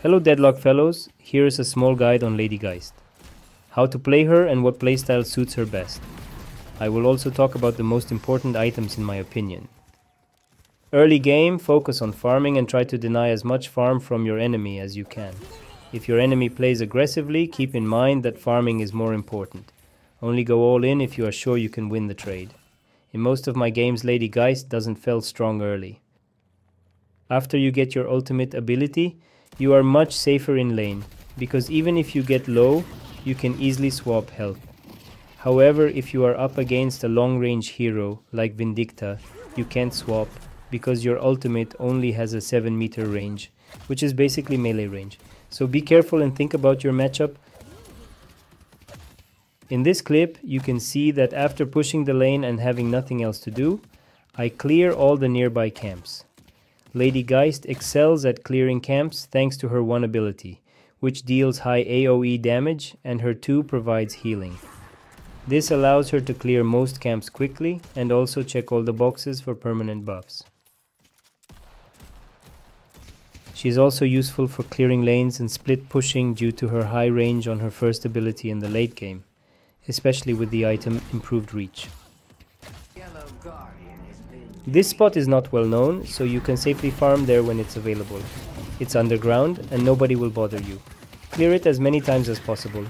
Hello Deadlock fellows, here is a small guide on Lady Geist. How to play her and what playstyle suits her best. I will also talk about the most important items in my opinion. Early game, focus on farming and try to deny as much farm from your enemy as you can. If your enemy plays aggressively, keep in mind that farming is more important. Only go all in if you are sure you can win the trade. In most of my games, Lady Geist doesn't feel strong early. After you get your ultimate ability, you are much safer in lane, because even if you get low, you can easily swap health. However, if you are up against a long-range hero like Vindicta, you can't swap, because your ultimate only has a 7-meter range, which is basically melee range. So be careful and think about your matchup. In this clip, you can see that after pushing the lane and having nothing else to do, I clear all the nearby camps. Lady Geist excels at clearing camps thanks to her 1 ability, which deals high AoE damage, and her 2 provides healing. This allows her to clear most camps quickly and also check all the boxes for permanent buffs. She is also useful for clearing lanes and split pushing due to her high range on her first ability in the late game, especially with the item Improved Reach. This spot is not well known, so you can safely farm there when it's available. It's underground and nobody will bother you. Clear it as many times as possible.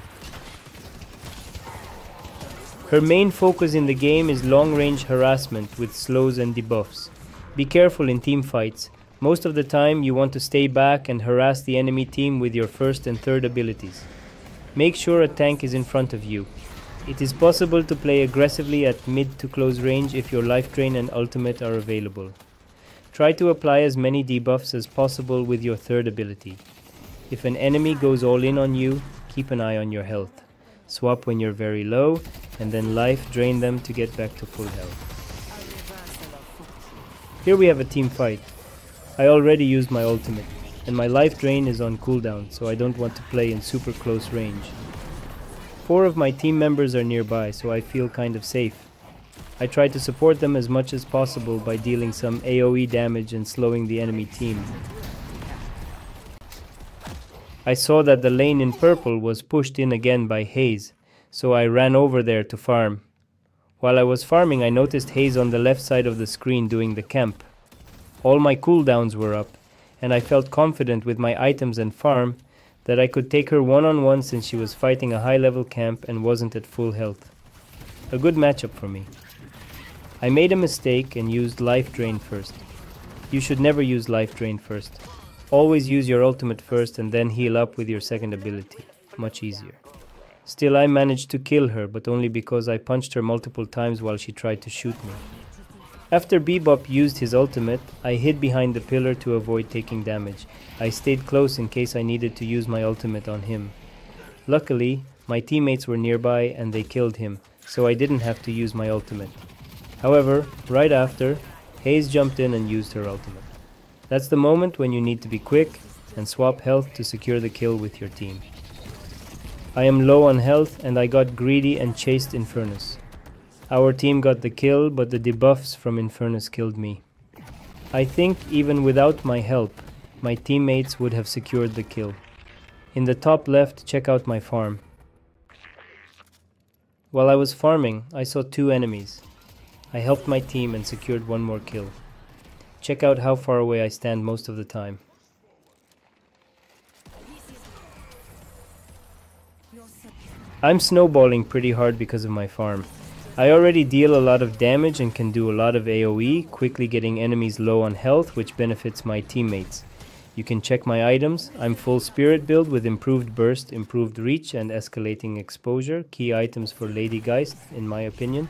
Her main focus in the game is long-range harassment with slows and debuffs. Be careful in team fights. Most of the time you want to stay back and harass the enemy team with your first and third abilities. Make sure a tank is in front of you. It is possible to play aggressively at mid to close range if your life drain and ultimate are available. Try to apply as many debuffs as possible with your third ability. If an enemy goes all in on you, keep an eye on your health. Swap when you're very low and then life drain them to get back to full health. Here we have a team fight. I already used my ultimate and my life drain is on cooldown, so I don't want to play in super close range. 4 of my team members are nearby, so I feel kind of safe. I try to support them as much as possible by dealing some AoE damage and slowing the enemy team. I saw that the lane in purple was pushed in again by Haze, so I ran over there to farm. While I was farming, I noticed Haze on the left side of the screen doing the camp. All my cooldowns were up, and I felt confident with my items and farm that I could take her one-on-one since she was fighting a high-level camp and wasn't at full health. A good matchup for me. I made a mistake and used life drain first. You should never use life drain first. Always use your ultimate first and then heal up with your second ability. Much easier. Still, I managed to kill her, but only because I punched her multiple times while she tried to shoot me. After Bebop used his ultimate, I hid behind the pillar to avoid taking damage. I stayed close in case I needed to use my ultimate on him. Luckily, my teammates were nearby and they killed him, so I didn't have to use my ultimate. However, right after, Haze jumped in and used her ultimate. That's the moment when you need to be quick and swap health to secure the kill with your team. I am low on health and I got greedy and chased Infernus. Our team got the kill, but the debuffs from Infernus killed me. I think even without my help, my teammates would have secured the kill. In the top left, check out my farm. While I was farming, I saw 2 enemies. I helped my team and secured 1 more kill. Check out how far away I stand most of the time. I'm snowballing pretty hard because of my farm. I already deal a lot of damage and can do a lot of AoE, quickly getting enemies low on health, which benefits my teammates. You can check my items. I'm full spirit build with improved burst, improved reach and escalating exposure, key items for Lady Geist in my opinion.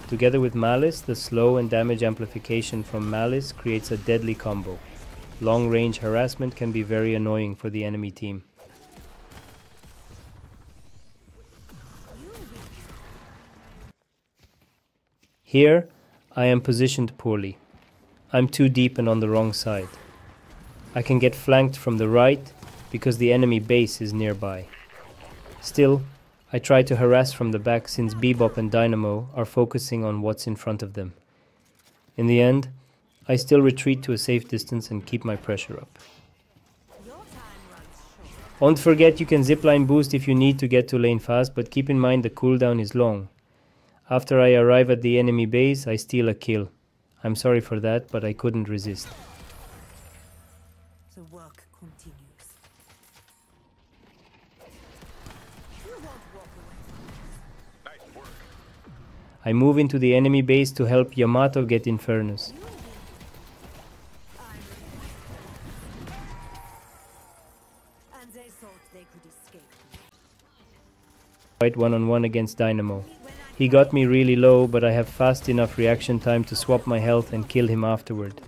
Together with Malice, the slow and damage amplification from Malice creates a deadly combo. Long range harassment can be very annoying for the enemy team. Here, I am positioned poorly. I'm too deep and on the wrong side. I can get flanked from the right because the enemy base is nearby. Still, I try to harass from the back since Bebop and Dynamo are focusing on what's in front of them. In the end, I still retreat to a safe distance and keep my pressure up. Don't forget you can zipline boost if you need to get to lane fast, but keep in mind the cooldown is long. After I arrive at the enemy base, I steal a kill. I'm sorry for that, but I couldn't resist. The work continues. Nice work. I move into the enemy base to help Yamato get Infernus. And they thought they could escape me. Fight one-on-one against Dynamo. He got me really low, but I have fast enough reaction time to swap my health and kill him afterward.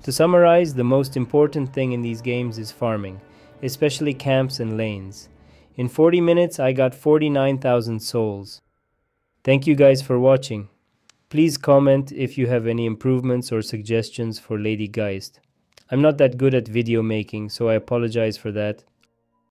To summarize, the most important thing in these games is farming, especially camps and lanes. In 40 minutes I got 49,000 souls. Thank you guys for watching. Please comment if you have any improvements or suggestions for Lady Geist. I'm not that good at video making, so I apologize for that.